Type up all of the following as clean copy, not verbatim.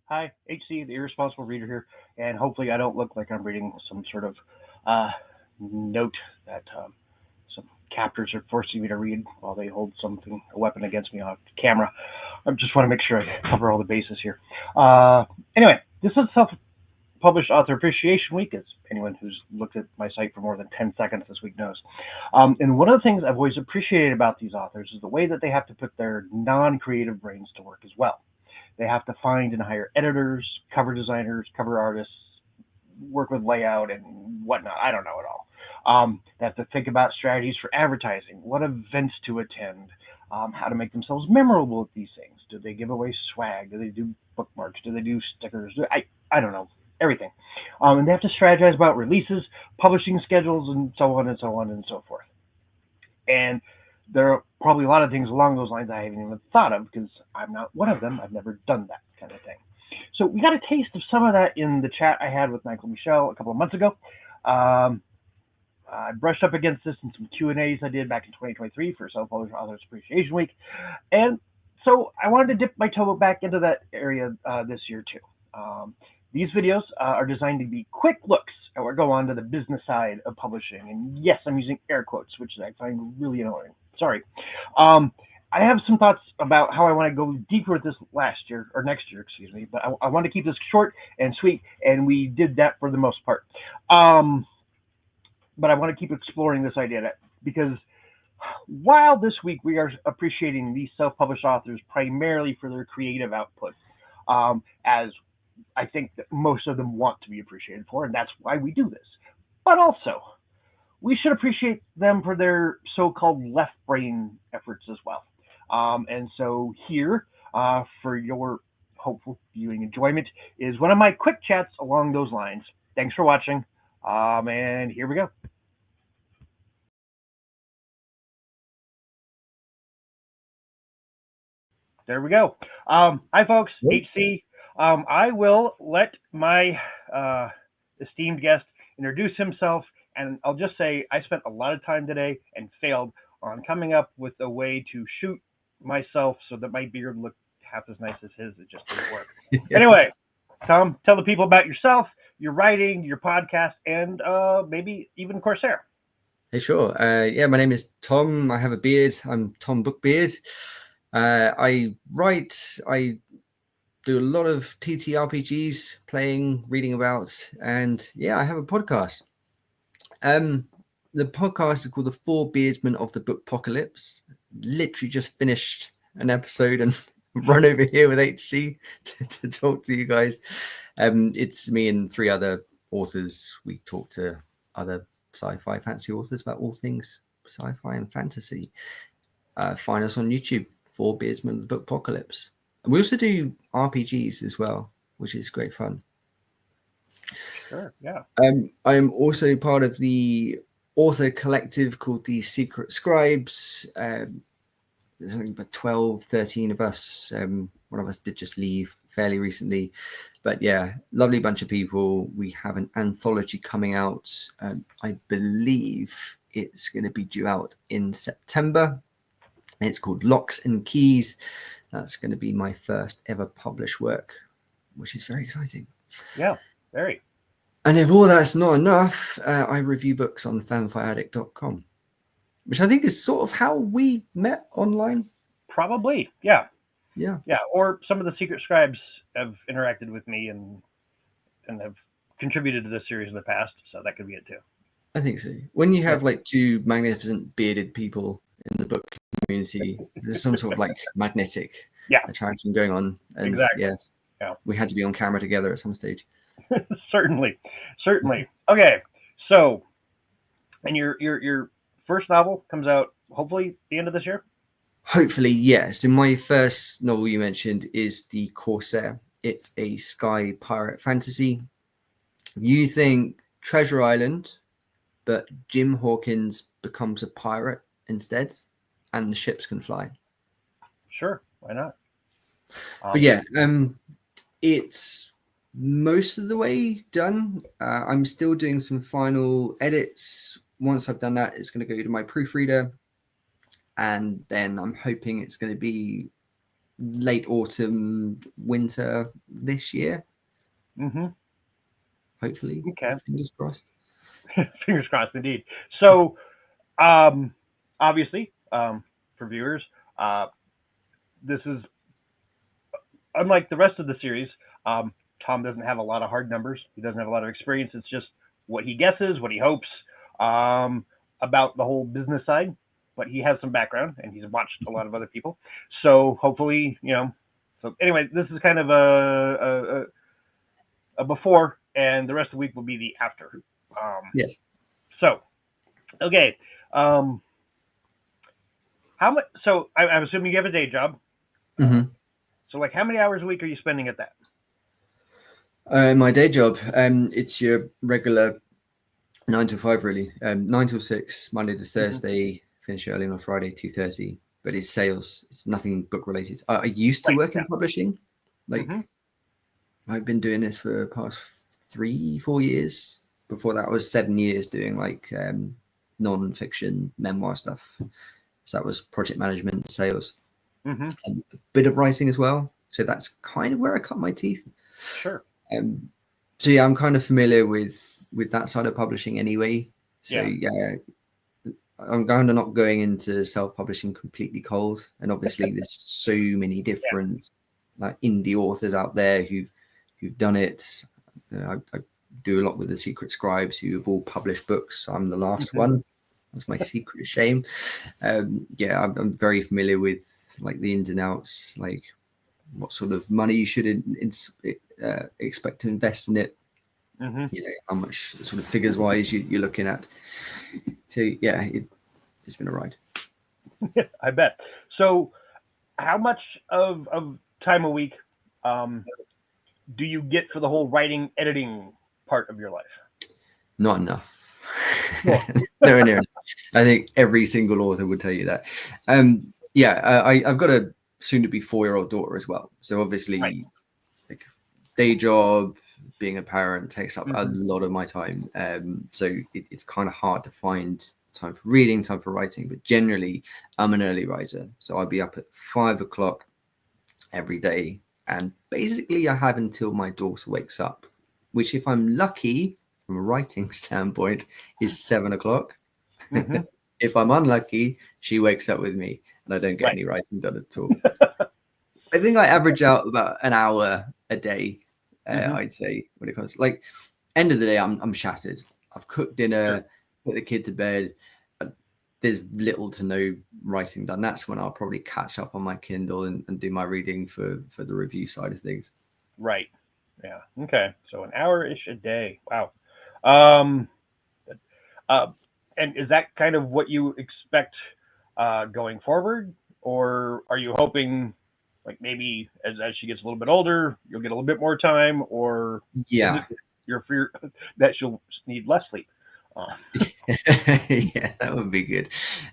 Hi, HC, the irresponsible reader here, and hopefully I don't look like I'm reading some sort of uh, note that some captors are forcing me to read while they hold something, a weapon against me on camera. I just want to make sure I cover all the bases here. Uh, anyway, this is self-published author appreciation week, as anyone who's looked at my site for more than 10 seconds this week knows. And one of the things I've always appreciated about these authors is the way that they have to put their non-creative brains to work as well. They have to find and hire editors, cover designers, cover artists, work with layout and whatnot. I don't know it all. They have to think about strategies for advertising, what events to attend, how to make themselves memorable at these things. Do they give away swag? Do they do bookmarks? Do they do stickers? I don't know. Everything. And they have to strategize about releases, publishing schedules, and so on and so on and so forth. And there are probably a lot of things along those lines I haven't even thought of because I'm not one of them. I've never done that kind of thing. So we got a taste of some of that in the chat I had with Michael Michel a couple of months ago. I brushed up against this in some Q&As I did back in 2023 for Self-Published Authors Appreciation Week. And so I wanted to dip my toe back into that area this year too. These videos are designed to be quick looks at what go on to the business side of publishing. And yes, I'm using air quotes, which I find really annoying. Sorry. I have some thoughts about how I want to go deeper with this next year, excuse me. But I want to keep this short and sweet, and we did that for the most part. But I want to keep exploring this idea because while this week we are appreciating these self-published authors primarily for their creative output, as I think that most of them want to be appreciated for, and that's why we do this. But also, we should appreciate them for their so-called left brain efforts as well. And so here, for your hopeful viewing enjoyment, is one of my quick chats along those lines. Thanks for watching, and here we go. There we go. Hi, folks. HC. I will let my esteemed guest introduce himself, and I'll just say I spent a lot of time today and failed on coming up with a way to shoot myself so that my beard looked half as nice as his. It just didn't work. Anyway, Tom, tell the people about yourself, your writing, your podcast, and maybe even Corsair. Hey, sure. Yeah, my name is Tom. I have a beard. I'm Tom Bookbeard. I write. I do a lot of TTRPGs, playing, reading about, and yeah, I have a podcast. The podcast is called The Four Beardsmen of the Bookpocalypse. Literally just finished an episode and run over here with HC to talk to you guys. It's me and three other authors. We talk to other sci-fi fantasy authors about all things sci-fi and fantasy. Find us on YouTube, Four Beardsmen of the Bookpocalypse. And we also do RPGs as well, which is great fun. Sure, yeah. I'm also part of the author collective called the Secret Scribes. There's only about 12, 13 of us. One of us did just leave fairly recently. But yeah, lovely bunch of people. We have an anthology coming out. I believe it's going to be due out in September. It's called Locks and Keys. That's going to be my first ever published work, which is very exciting. Yeah, very. And if all that's not enough, I review books on fanfireaddict.com, which I think is sort of how we met online. Probably, yeah. Yeah. Yeah, or some of the Secret Scribes have interacted with me and have contributed to this series in the past, so that could be it too. I think so. When you have like two magnificent bearded people in the book community, there's some sort of like magnetic attraction going on. And exactly. Yes, we had to be on camera together at some stage. Certainly. Okay, so, and your first novel comes out hopefully the end of this year? Hopefully, yes. And my first novel you mentioned is The Corsair. It's a sky pirate fantasy. You think Treasure Island, but Jim Hawkins becomes a pirate instead, and the ships can fly. Sure, why not? But yeah, it's most of the way done. I'm still doing some final edits. Once I've done that, it's going to go to my proofreader, and then I'm hoping it's going to be late autumn, winter this year. Mm-hmm. Hopefully, Okay. fingers crossed. Fingers crossed, indeed. So, obviously, for viewers, uh, this is unlike the rest of the series. Um, Tom doesn't have a lot of hard numbers. He doesn't have a lot of experience. It's just what he guesses, what he hopes um, about the whole business side. But he has some background, and he's watched a lot of other people. So hopefully, So anyway, this is kind of a before, and the rest of the week will be the after. Yes. So okay, um, how much? So I'm assuming you have a day job. Mm-hmm. So like, how many hours a week are you spending at that? My day job, it's your regular 9 to 5, really. 9 till 6, Monday to Mm-hmm. Thursday. Finish early on a Friday, 2:30. But it's sales. It's nothing book related. I used to Right. work Yeah. in publishing. Like Mm-hmm. I've been doing this for the past 3-4 years. Before that was 7 years doing like non-fiction memoir stuff. So that was project management, sales, Mm-hmm. a bit of writing as well. So that's kind of where I cut my teeth. Sure. Um, so yeah, I'm kind of familiar with that side of publishing anyway. So Yeah. yeah, I'm kind of not going into self-publishing completely cold. And obviously, there's so many Yeah. different like indie authors out there who've done it. I do a lot with the secret scribes who have all published books. I'm the last Mm-hmm. one. That's my secret shame. Yeah, I'm very familiar with like the ins and outs, like what sort of money you should expect to invest in it. Mm-hmm. You know, how much sort of figures wise you're looking at. So yeah, it's been a ride. I bet. So, how much of time a week um, do you get for the whole writing, editing part of your life? Not enough. No. Nowhere near enough. I think every single author would tell you that. Yeah, I've got a soon-to-be 4-year-old daughter as well. So Right. obviously, like day job, being a parent takes up a Mm-hmm. lot of my time. So it's kind of hard to find time for reading, time for writing. But generally, I'm an early riser, so I'll be up at 5 o'clock every day, and basically I have until my daughter wakes up, which, if I'm lucky from a writing standpoint, is 7 o'clock. Mm-hmm. If I'm unlucky, she wakes up with me, and I don't get Right. any writing done at all. I think I average out about an hour a day. Mm-hmm. I'd say when it comes to, like, end of the day, I'm shattered. I've cooked Sure. dinner, put the kid to bed. There's little to no writing done. That's when I'll probably catch up on my Kindle and do my reading for the review side of things. Right. Yeah. Okay. So an hour ish a day. Wow. Um, uh, and is that kind of what you expect going forward, or are you hoping, like maybe as she gets a little bit older, you'll get a little bit more time, or is it Yeah. your fear that she'll need less sleep? Uh, Yeah, that would be good.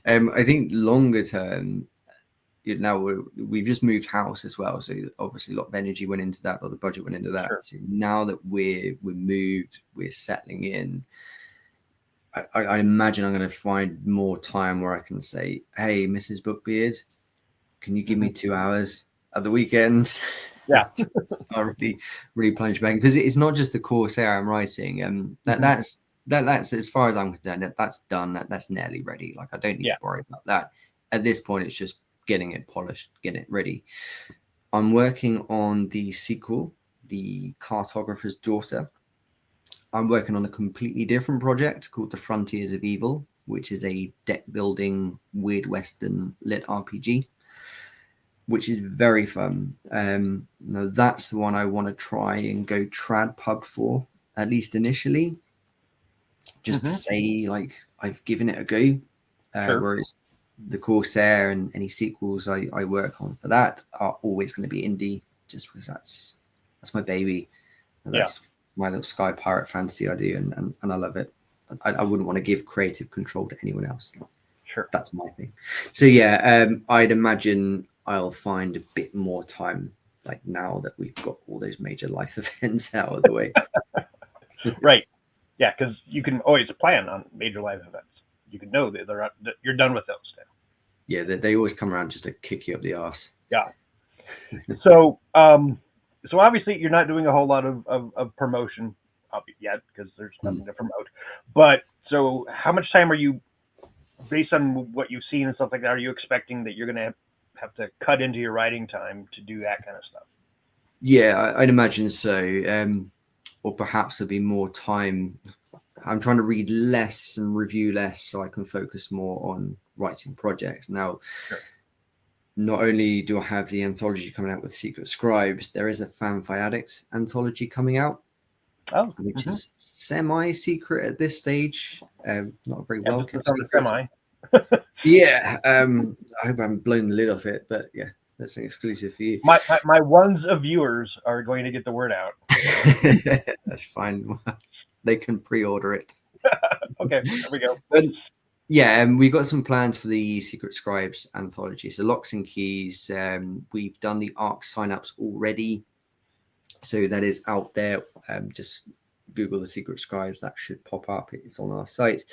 I think longer term, now we've just moved house as well, so obviously a lot of energy went into that, a lot of budget went into that. sure. So now that we're moved, we're settling in. I imagine I'm going to find more time where I can say, "Hey, Mrs. Bookbeard, can you give Hmm. me 2 hours at the weekend?" Yeah. I really plunge back, because it's not just the Corsair I'm writing. Hmm. That's as far as I'm concerned. That's done. That's nearly ready. Like, I don't need Yeah. to worry about that. At this point, it's just getting it polished, getting it ready. I'm working on the sequel, The Cartographer's Daughter. I'm working on a completely different project called The Frontiers of Evil, which is a deck building weird western lit RPG, which is very fun. Now that's the one I want to try and go trad pub for, at least initially, just to Hmm. say like I've given it a go. Sure. Whereas the Corsair and any sequels I work on for that are always going to be indie, just because that's my baby. And Yeah. that's my little sky pirate fantasy I do, and I love it. I wouldn't want to give creative control to anyone else. Sure. That's my thing. So yeah, I'd imagine I'll find a bit more time, like now that we've got all those major life events out of the way. Right. Yeah, because you can always plan on major life events. You can know that you're done with those now. Yeah, they always come around just to kick you up the arse. Yeah. So, so obviously you're not doing a whole lot of promotion yet because there's nothing to promote. But so, how much time are you, based on what you've seen and stuff like that, are you expecting that you're going to have to cut into your writing time to do that kind of stuff? Yeah, I'd imagine so. Or perhaps there'll be more time. I'm trying to read less and review less so I can focus more on writing projects. Now, Sure. not only do I have the anthology coming out with Secret Scribes, there is a Fanfi Addict anthology coming out, Oh, which is semi-secret at this stage. Not a very yeah, well just the kept sort of secret. semi. Yeah, I hope I haven't blown the lid off it, but yeah, that's an exclusive for you. My ones of viewers are going to get the word out. That's fine. They can pre-order it. Okay, there we go. But yeah, we've got some plans for the Secret Scribes anthology. So Locks and Keys, we've done the ARC signups already. So that is out there. Just Google the Secret Scribes. That should pop up. It's on our site.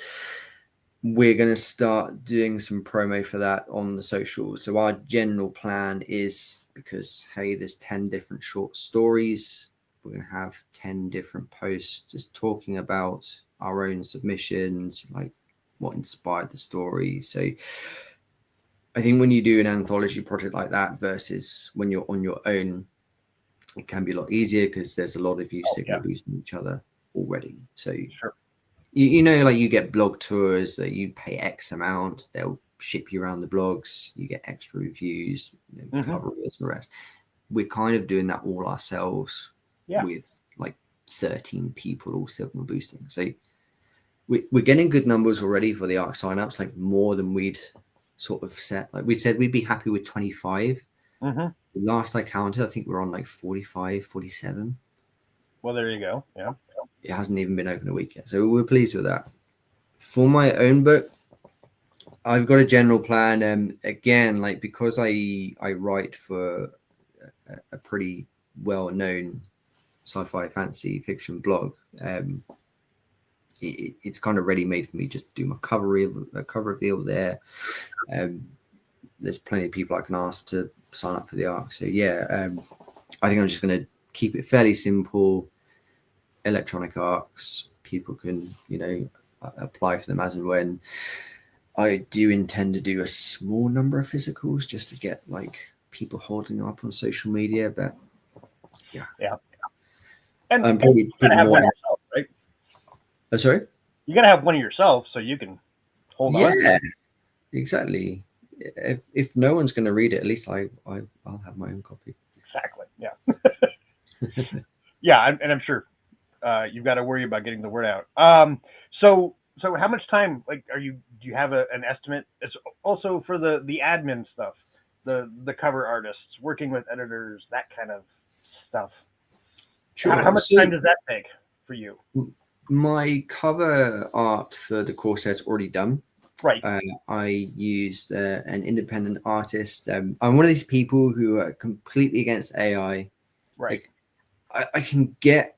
We're going to start doing some promo for that on the socials. So our general plan is, because, hey, there's 10 different short stories, we're going to have 10 different posts just talking about our own submissions, like what inspired the story. So I think when you do an anthology project like that versus when you're on your own, it can be a lot easier because there's a lot of you signal boosting each other already. So Sure. you know, like you get blog tours that you pay X amount, they'll ship you around the blogs, you get extra reviews, cover and the rest. We're kind of doing that all ourselves with like 13 people all signal boosting. So we're getting good numbers already for the ARC signups, like more than we'd sort of set. Like we said, we'd be happy with 25. The last I counted, I think we're on like 45, 47. Well, there you go. Yeah. It hasn't even been open a week yet. So we're pleased with that. For my own book, I've got a general plan. Again, like because I write for a pretty well-known sci-fi fantasy fiction blog, it's kind of ready-made for me. Just do my cover reveal there. There's plenty of people I can ask to sign up for the ARC. So yeah, I think I'm just going to keep it fairly simple. Electronic ARCs, people can, apply for them as and when. I do intend to do a small number of physicals just to get like people holding up on social media, but yeah. And I'm probably you gotta putting have more one out. yourself, right? Oh, sorry? You gotta have one of yourself so you can hold on. Yeah, exactly. If no one's going to read it, at least I'll have my own copy. Exactly. Yeah. Yeah, and I'm sure you've got to worry about getting the word out. So how much time, like, do you have an estimate? It's also for the admin stuff, the cover artists, working with editors, that kind of stuff. Sure. How much time does that take for you? My cover art for the core set's already done. Right. I used an independent artist. I'm one of these people who are completely against AI. Right. Like, I can get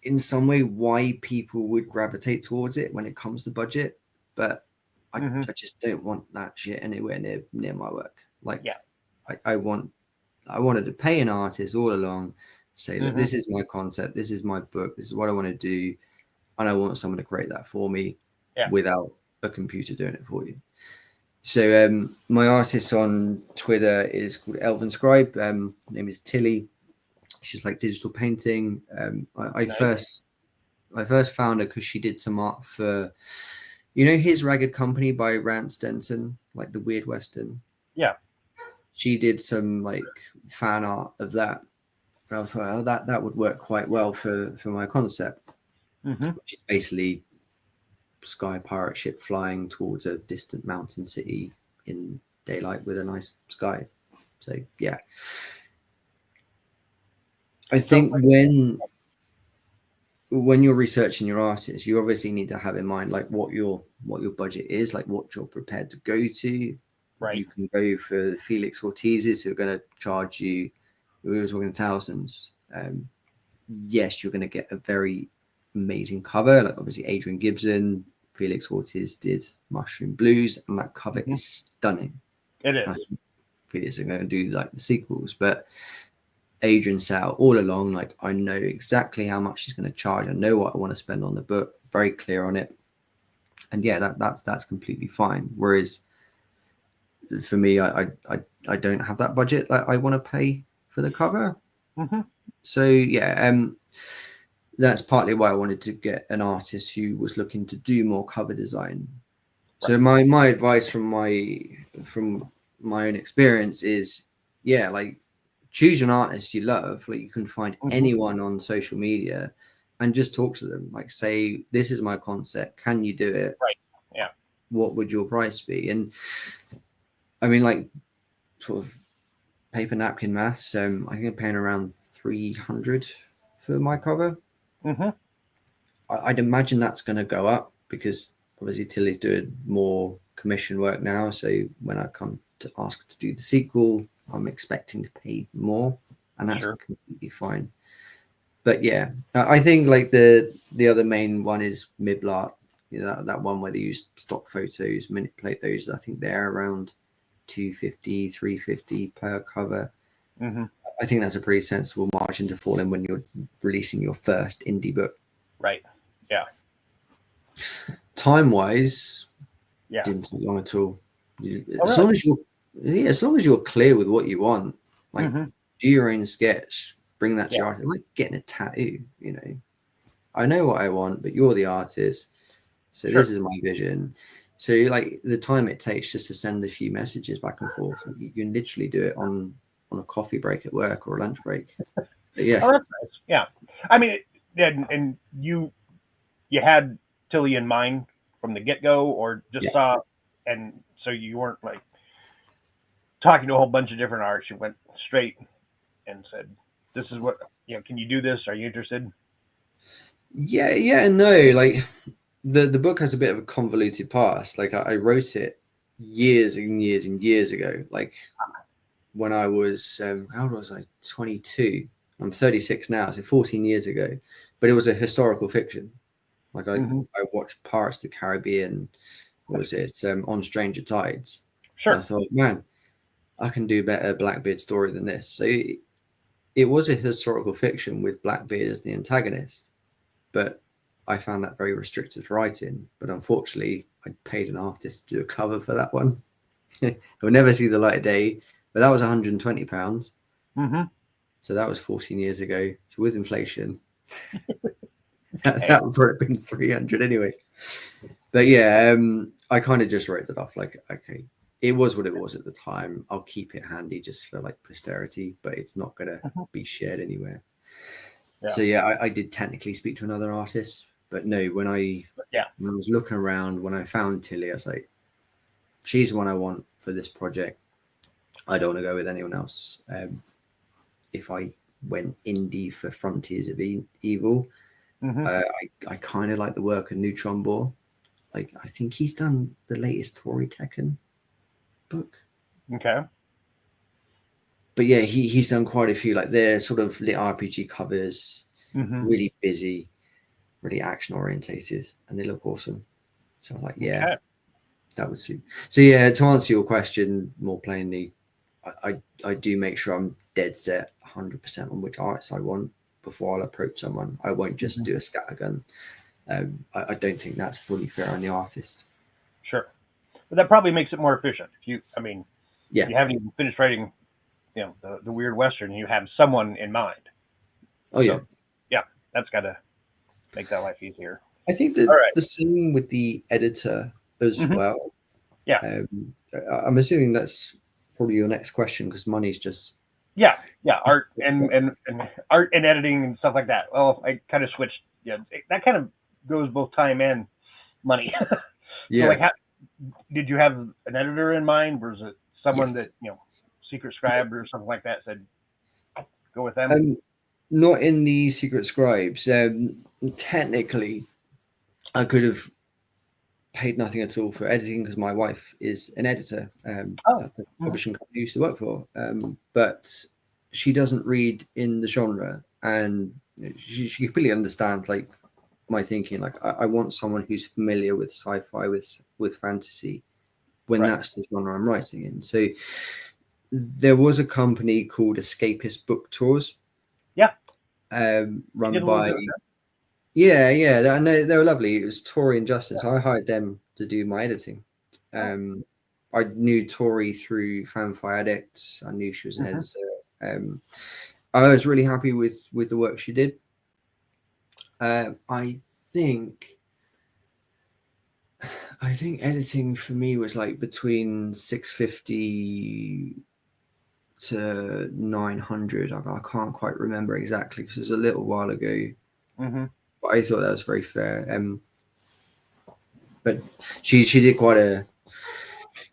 in some way why people would gravitate towards it when it comes to budget, but I just don't want that shit anywhere near my work. Like, yeah. I wanted to pay an artist all along, say that this is my concept, this is my book, this is what I want to do, and I want someone to create that for me without a computer doing it for you. So my artist on Twitter is called Elven Scribe. Name is Tilly. She's like digital painting. I first found her because she did some art for, His Ragged Company by Rance Denton, like the Weird Western. Yeah. She did some like fan art of that. And I was like, oh, that would work quite well for my concept, which is basically sky pirate ship flying towards a distant mountain city in daylight with a nice sky. So yeah, I think when you're researching your artist, you obviously need to have in mind like what your budget is, like what you're prepared to go to. Right. You can go for Felix Ortiz's who are going to charge you, we were talking thousands. Yes, you're going to get a very amazing cover. Like obviously Adrian Gibson, Felix Ortiz did Mushroom Blues, and that cover is stunning. It is. Bookpedia are going to do like the sequels, but Adrian set out all along, like, I know exactly how much he's going to charge. I know what I want to spend on the book, very clear on it. And yeah, that's completely fine. Whereas for me, I don't have that budget that I want to pay for the cover. Mm-hmm. So yeah, that's partly why I wanted to get an artist who was looking to do more cover design. Right. So my advice from my own experience is, yeah, like, choose an artist you love. Like, you can find Mm-hmm. anyone on social media and just talk to them. Like, say, this is my concept. Can you do it? Right. Yeah. What would your price be? And I mean, like, sort of paper napkin maths. I think I'm paying around 300 for my cover. Mm-hmm. I'd imagine that's going to go up because obviously Tilly's doing more commission work now. So when I come to ask to do the sequel, I'm expecting to pay more, and that's Sure. completely fine. But yeah, I think like the other main one is Miblart. You know, that one where they use stock photos, manipulate those. I think they're around 250, 350 per cover. Mm-hmm. I think that's a pretty sensible margin to fall in when you're releasing your first indie book. Right. Yeah. Time wise, Yeah. didn't take long at all. Oh, As really? long as you're clear with what you want, like, Mm-hmm. do your own sketch, bring that to Yeah. your artist. Like getting a tattoo, you know. I know what I want, but you're the artist, so Sure. this is my vision. So like the time it takes just to send a few messages back and forth, you can literally do it on a coffee break at work or a lunch break. But yeah, Oh, that's nice. Yeah. I mean, and you had Tilly in mind from the get go, or just yeah. saw, and so you weren't like talking to a whole bunch of different artists. You went straight and said, "This is what Can you do this? Are you interested?" Yeah, no, like the book has a bit of a convoluted past. Like I wrote it years and years and years ago. Like when I was how old was I? 22. I'm 36 now, so 14 years ago. But it was a historical fiction. Like Mm-hmm. I watched Pirates of the Caribbean. What was it? On Stranger Tides. And I Sure. thought, man, I can do better Blackbeard story than this. So it was a historical fiction with Blackbeard as the antagonist, but I found that very restricted writing. But unfortunately, I paid an artist to do a cover for that one. It will never see the light of day, but that was £120. Mm-hmm. So that was 14 years ago. So with inflation, that, Hey. that would have been 300 anyway. But yeah, I kind of just wrote that off. Like, okay, it was what it was at the time. I'll keep it handy just for like posterity, but it's not going to Mm-hmm. be shared anywhere. Yeah. So yeah, I did technically speak to another artist, but no, Yeah. when I was looking around, when I found Tilly, I was like, she's the one I want for this project. I don't want to go with anyone else. If I went indie for Frontiers of Evil, Mm-hmm. I kind of like the work of Neutron Ball. Like, I think he's done the latest Tory Tekken book. Okay. But yeah, he's done quite a few. Like, they're sort of lit RPG covers, Mm-hmm. really busy, really action orientated, and they look awesome. So I'm like, yeah, Okay. that would suit. So yeah, to answer your question more plainly, I do make sure I'm dead set 100% on which artists I want before I'll approach someone. I won't just Mm-hmm. do a scattergun. I don't think that's fully fair on the artist. Sure. But that probably makes it more efficient. Yeah. You haven't even finished writing, the weird western. You have someone in mind. Oh yeah. So, yeah, that's got to make that life easier. I think All that right. the same with the editor as Mm-hmm. well. Yeah. I'm assuming that's probably your next question because money's just Yeah. Yeah. Art and art and editing and stuff like that. Well, I kind of switched. Yeah, that kind of goes both time and money. So, like, yeah. did you have an editor in mind, or is it someone Yes. that secret scribed or something like that said go with them? Not in the Secret Scribes. Technically, I could have paid nothing at all for editing because my wife is an editor Oh. at the Mhm. publishing company I used to work for. But she doesn't read in the genre, and she completely understands like my thinking. Like I want someone who's familiar with sci-fi, with fantasy, when Right. that's the genre I'm writing in. So there was a company called Escapist Book Tours. Yeah. Run by. Yeah, I know they were lovely. It was Tori and Justin, so I hired them to do my editing. I knew Tori through Fanfire Edits. I knew she was an editor. I was really happy with the work she did. I think editing for me was like between 650 to 900. I can't quite remember exactly because it was a little while ago. But I thought that was very fair. But she did quite a.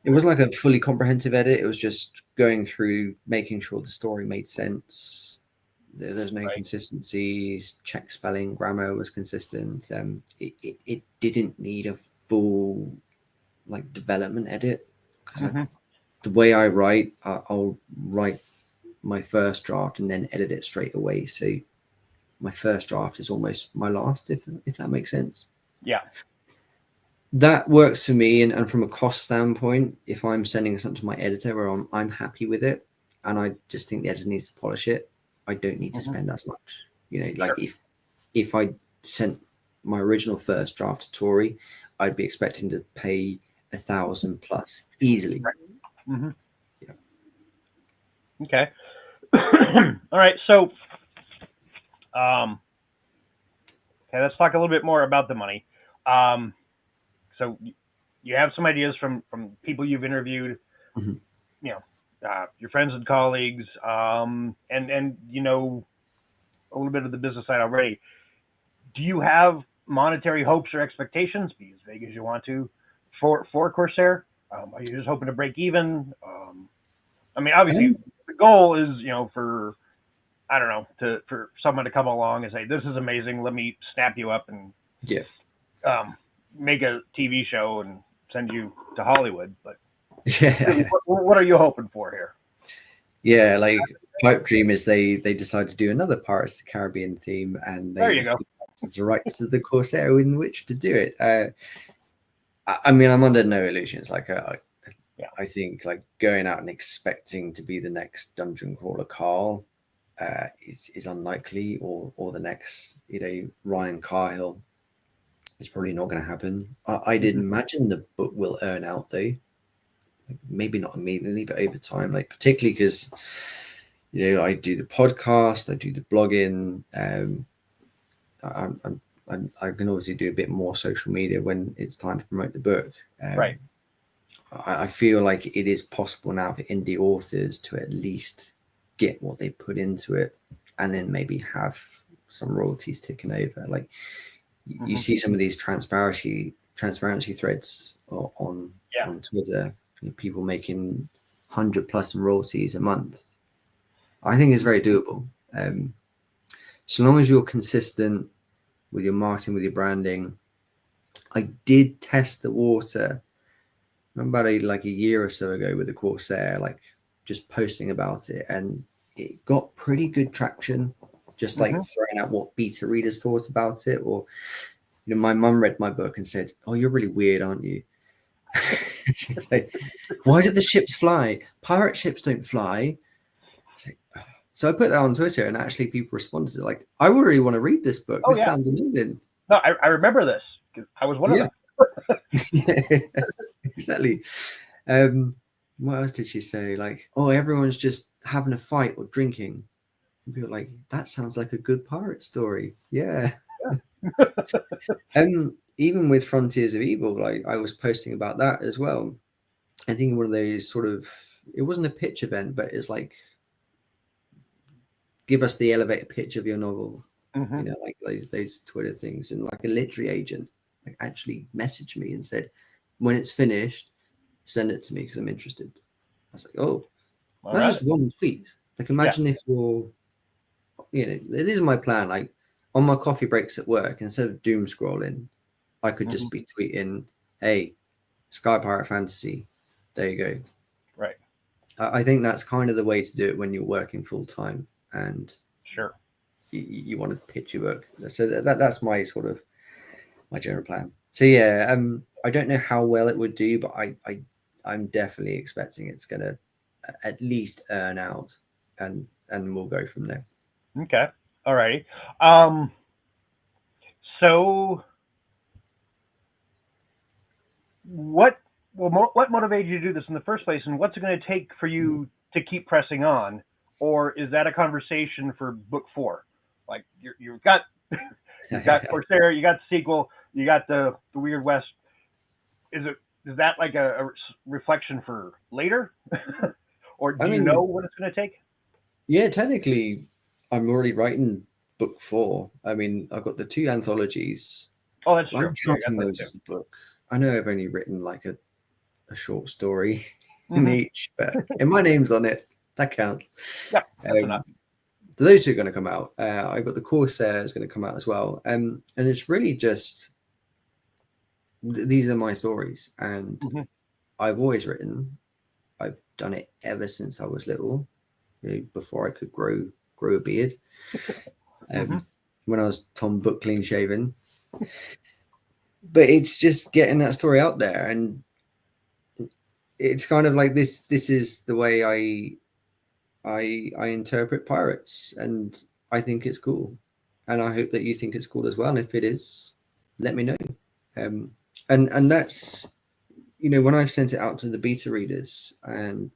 It wasn't like a fully comprehensive edit. It was just going through, making sure the story made sense. There's no inconsistencies. Check spelling, grammar was consistent. It didn't need a full like development edit because the way I write, I'll write my first draft and then edit it straight away. So my first draft is almost my last, if that makes sense. Yeah. That works for me, and from a cost standpoint, if I'm sending something to my editor where I'm happy with it, and I just think the editor needs to polish it, I don't need to spend as much. Like if I sent my original first draft to Tori, I'd be expecting to pay 1,000 plus easily. Yeah. Okay. All right. So, okay, let's talk a little bit more about the money. So you have some ideas from people you've interviewed, your friends and colleagues, and you know a little bit of the business side already. Do you have monetary hopes or expectations? Be as vague as you want to for Corsair. Are you just hoping to break even? I mean, obviously, the goal is for I don't know for someone to come along and say, "This is amazing. Let me snap you up and make a TV show and send you to Hollywood." But what are you hoping for here? Yeah, like pipe dream is they decide to do another Pirates of the Caribbean theme, and there you go. The rights to the Corsair in which to do it. I mean, I'm under no illusions. Like, I think like going out and expecting to be the next dungeon crawler Carl is unlikely, or the next Ryan Cahill. It's probably not going to happen. I did imagine the book will earn out though. Maybe not immediately, but over time, like particularly because I do the podcast, I do the blogging. I can obviously do a bit more social media when it's time to promote the book. Right. I feel like it is possible now for indie authors to at least get what they put into it, and then maybe have some royalties ticking over. Like you see some of these transparency threads on Twitter. People making 100+ in royalties a month. I think it's very doable. So long as you're consistent with your marketing, with your branding. I did test the water about a year or so ago with the Corsair, like just posting about it, and it got pretty good traction. Just like throwing out what beta readers thought about it, or my mum read my book and said, "Oh, you're really weird, aren't you?" Like, why do the ships fly? Pirate ships don't fly. So I put that on Twitter, and actually people responded to like, "I really want to read this book. This sounds amazing." No, I remember this because I was one of them. Exactly. What else did she say? Like, oh, everyone's just having a fight or drinking. And people like, that sounds like a good pirate story. Yeah. Even with Frontiers of Evil, like I was posting about that as well. I think one of those sort of, it wasn't a pitch event, but it's like, give us the elevator pitch of your novel. Like those Twitter things, and like a literary agent like actually messaged me and said, when it's finished, send it to me because I'm interested. I was like, oh, that's just one tweet. Like imagine if you're, this is my plan. Like on my coffee breaks at work, instead of doom scrolling, I could just be tweeting, hey, Sky Pirate Fantasy. There you go. Right. I think that's kind of the way to do it when you're working full time and sure you want to pitch your book. So that's my sort of my general plan. So yeah, I don't know how well it would do, but I'm definitely expecting it's gonna at least earn out, and we'll go from there. Okay. All righty. Um, so what what motivated you to do this in the first place, and what's it going to take for you to keep pressing on, or is that a conversation for book four? Like you've got you've got Corsair, you got the sequel, you got the Weird West. Is that like a reflection for later, or I do you know mean, what it's going to take? yeah, technically, I'm already writing book four. I mean, I've got the two anthologies. Oh, that's Well, true. I'm Yeah, I got counting those those too. as a book. I know I've only written like a short story in Mm-hmm. each, but and my name's on it. That counts. Yep, that's enough. Um, so those two are going to come out. I've got the Corsair is going to come out as well. And it's really just these are my stories, and Mm-hmm. I've always written. I've done it ever since I was little, before I could grow a beard. Mm-hmm. When I was Tom Book clean shaven, but it's just getting that story out there, and it's kind of like this. This is the way I interpret pirates, and I think it's cool, and I hope that you think it's cool as well. And if it is, let me know. Um, and that's when I've sent it out to the beta readers, and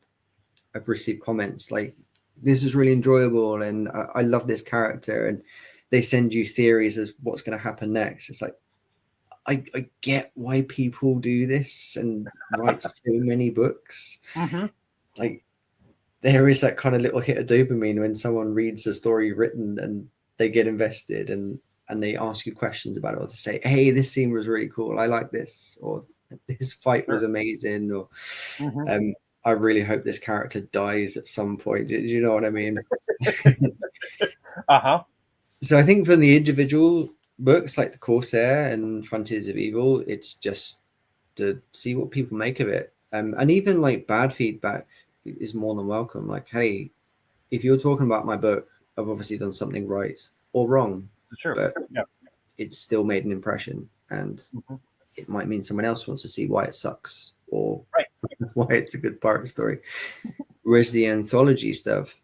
I've received comments like, "This is really enjoyable," and I love this character, and they send you theories as what's going to happen next. It's like I get why people do this and write so many books. Mm-hmm. Like there is that kind of little hit of dopamine when someone reads a story written and they get invested, and they ask you questions about it, or to say, "Hey, this scene was really cool. I like this," or "This fight was Sure. amazing," or Mm-hmm. um, "I really hope this character dies at some point." Do you know what I mean? Uh-huh. So I think from the individual books like the Corsair and Frontiers of Evil, it's just to see what people make of it. And even like bad feedback is more than welcome. Like, hey, if you're talking about my book, I've obviously done something right or wrong, Sure. but Yeah. it's still made an impression, and Mm-hmm. it might mean someone else wants to see why it sucks or Right. why it's a good pirate story. Whereas the anthology stuff,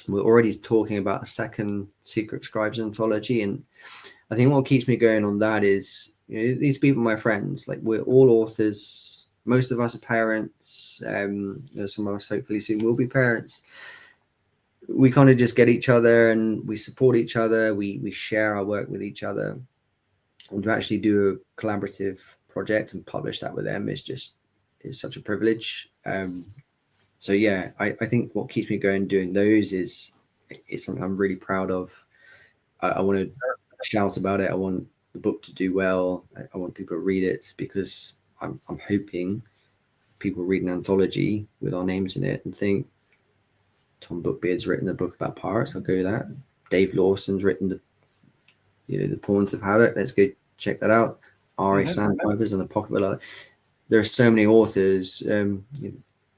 we're already talking about a second Secret Scribes anthology, and I think what keeps me going on that is these people, my friends, like we're all authors. Most of us are parents. Some of us hopefully soon will be parents. We kind of just get each other and we support each other. We share our work with each other, and to actually do a collaborative project and publish that with them is such a privilege. So yeah, I think what keeps me going doing those is it's something I'm really proud of. I want to shout about it. I want the book to do well. I want people to read it because I'm hoping people read an anthology with our names in it and think Tom Bookbeard's written a book about pirates. I'll go with that. Dave Lawson's written the Pawns of Havoc. Let's go check that out. R.A. Mm-hmm. Sandpiper's and the Pocket Villa. There are so many authors.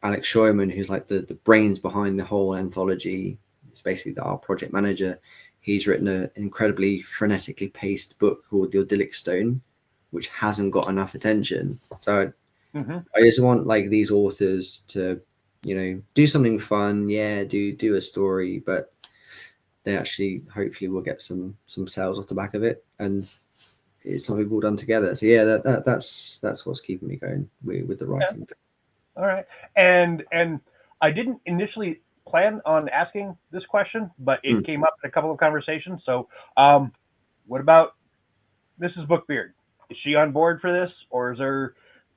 Alex Scheuerman, who's like the brains behind the whole anthology, is basically our project manager. He's written an incredibly frenetically paced book called The Idyllic Stone, which hasn't got enough attention. So Mm-hmm. I just want like these authors to, do something fun. Yeah, do a story, but they actually hopefully will get some sales off the back of it, and it's something we've all done together. So yeah, that's what's keeping me going with the Okay. writing. All right. And I didn't initially plan on asking this question, but it Mm. came up in a couple of conversations. So, um, what about Mrs. Bookbeard? Is she on board for this, or is there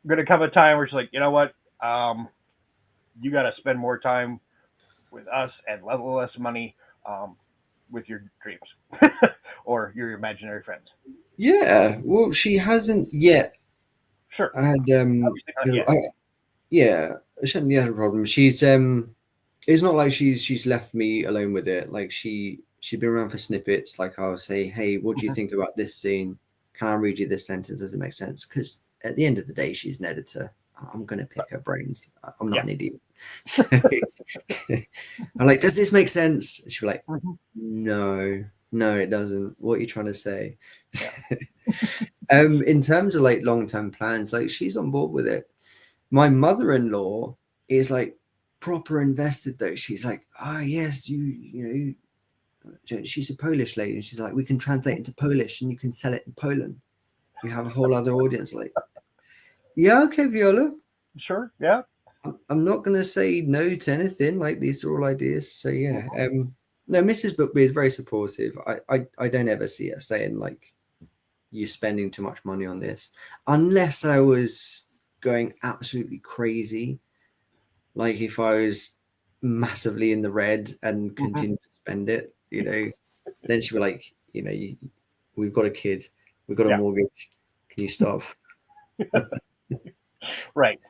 going to come a time where she's like, you know what, um, you got to spend more time with us and little less money with your dreams or your imaginary friends? Yeah, well, she hasn't yet Sure. had Obviously not yet. yeah, she hasn't yet had a problem. She's it's not like she's left me alone with it. Like she's been around for snippets. Like I'll say, hey, what do you Mhm. think about this scene? Can I read you this sentence? Does it make sense? Because at the end of the day, she's an editor. I'm gonna pick her brains. I'm not Yeah. an idiot. So I'm like, does this make sense? She'll be like, Mhm. no, no, it doesn't. What are you trying to say? Yeah. In terms of like long term plans, like she's on board with it. My mother in law is like proper invested though. She's like, "Ah, yes, you know." She's a Polish lady, and she's like, "We can translate into Polish, and you can sell it in Poland. You have a whole other audience." Like, yeah, okay, Viola. Sure. Yeah. I'm not going to say no to anything. Like, these are all ideas. So yeah. No, Mrs. Bookbeard is very supportive. I don't ever see her saying like, "You're spending too much money on this," unless I was going absolutely crazy. Like if I was massively in the red and Mhm. continued to spend it, then she'd be like, "We've got a kid, we've got a Yeah. mortgage. Can you stop?" Right.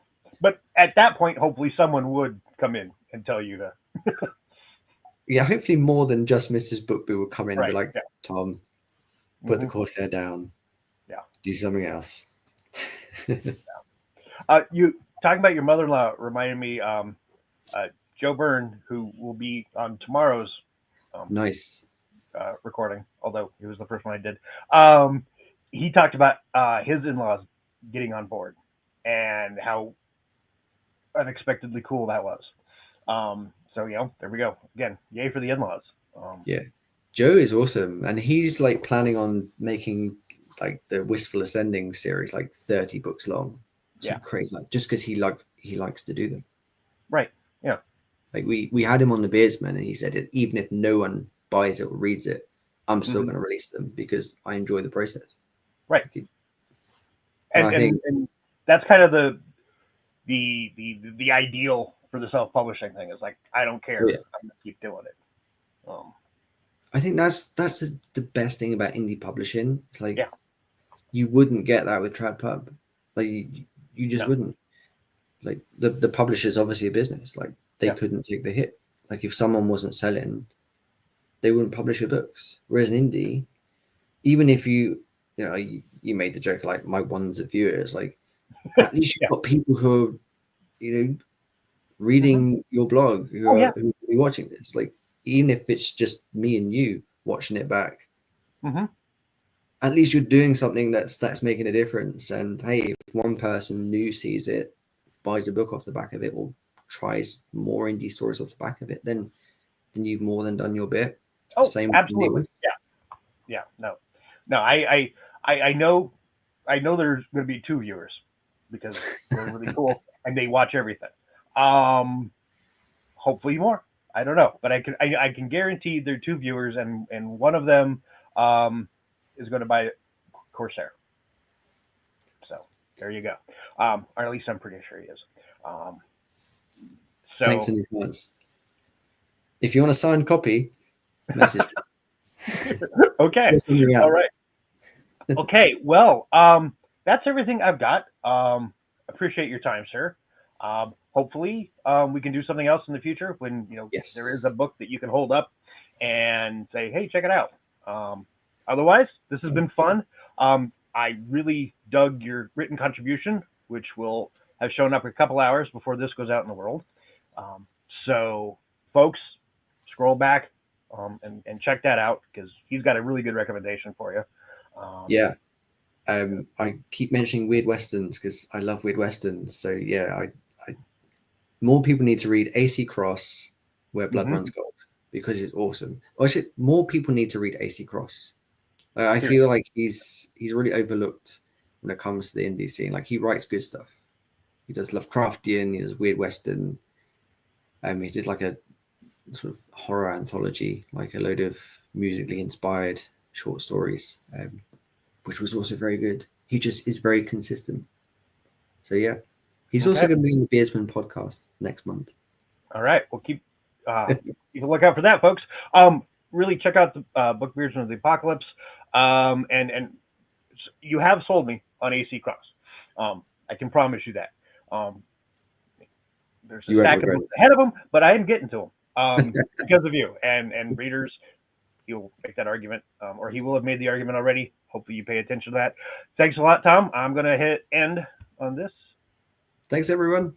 But at that point, hopefully someone would come in and tell you to. Yeah, hopefully more than just Mrs. Bookbeard will come in and be Right. like, Yeah. "Tom, put the Hmm. corsair down, Yeah. do something else." You talking about your mother-in-law reminded me. Uh, Joe Byrne, who will be on tomorrow's um, Nice. recording, although it was the first one I did. Um, he talked about his in-laws getting on board and how unexpectedly cool that was. So there we go. Again, yay for the in-laws. Yeah. Joe is awesome. And he's like planning on making like the Wistful Ascending series like 30 books long. Yeah. So crazy. Like just because he likes to do them. Right. Yeah. Like we had him on the Beardsmen and he said even if no one buys it or reads it, I'm still Hmm. going to release them because I enjoy the process. Right. And And, I and think and that's kind of the ideal for the self-publishing thing. Is like I don't care. yeah, I'm gonna keep doing it. Um, I think that's the best thing about indie publishing. It's like yeah. you wouldn't get that with Trad Pub. Like you just No. wouldn't. Like the publisher's obviously a business. Like they Yeah. couldn't take the hit. Like if someone wasn't selling, they wouldn't publish your books. Whereas an indie, even if you made the joke like my ones of viewers, like at least you've Yeah. got people who are Hmm. reading your blog Oh yeah. who are watching this. Like even if it's just me and you watching it back, Hmm. at least you're doing something that's making a difference. And hey, if one person new sees it, buys the book off the back of it, or tries more indie stories off the back of it, then you've more than done your bit. Oh, Same with indie absolutely. ones. Yeah. Yeah. No. No. I know. I know there's going to be two viewers because they're really cool and they watch everything. Um, Hopefully more. I don't know, but I can guarantee there are two viewers, and one of them is going to buy Corsair. So there you go. Or at least I'm pretty sure he is. Um, Thanks so in advance. If you want a signed copy, message. okay, Sort something all out. right. Okay, well, that's everything I've got. Appreciate your time, sir. Hopefully, we can do something else in the future when there is Yes. a book that you can hold up and say, "Hey, check it out." Otherwise, this has been fun. I really dug your written contribution, which will have shown up a couple hours before this goes out in the world. Um, so, folks, scroll back and check that out because he's got a really good recommendation for you. Um, Yeah. I keep mentioning weird westerns because I love weird westerns. So yeah, I more people need to read AC Cross, Where Blood mhm. Runs Gold, because it's awesome. Or actually, more people need to read AC Cross. I feel Seriously. like he's really overlooked when it comes to the indie scene. Like he writes good stuff. He does Lovecraftian. He does weird western. He did like a sort of horror anthology, like a load of musically inspired short stories, which was also very good. He just is very consistent. So yeah, he's also Okay. going to be on the Beardsman podcast next month. All right. Well, keep a lookout for that, folks. Really check out the book Beardsmen of the Apocalypse. And you have sold me on AC Cross. I can promise you that. Um, there's a You won't stack of regret books ahead of them, but I am getting to them because of you and readers. You'll make that argument, or he will have made the argument already. Hopefully, you pay attention to that. Thanks a lot, Tom. I'm going to hit end on this. Thanks, everyone.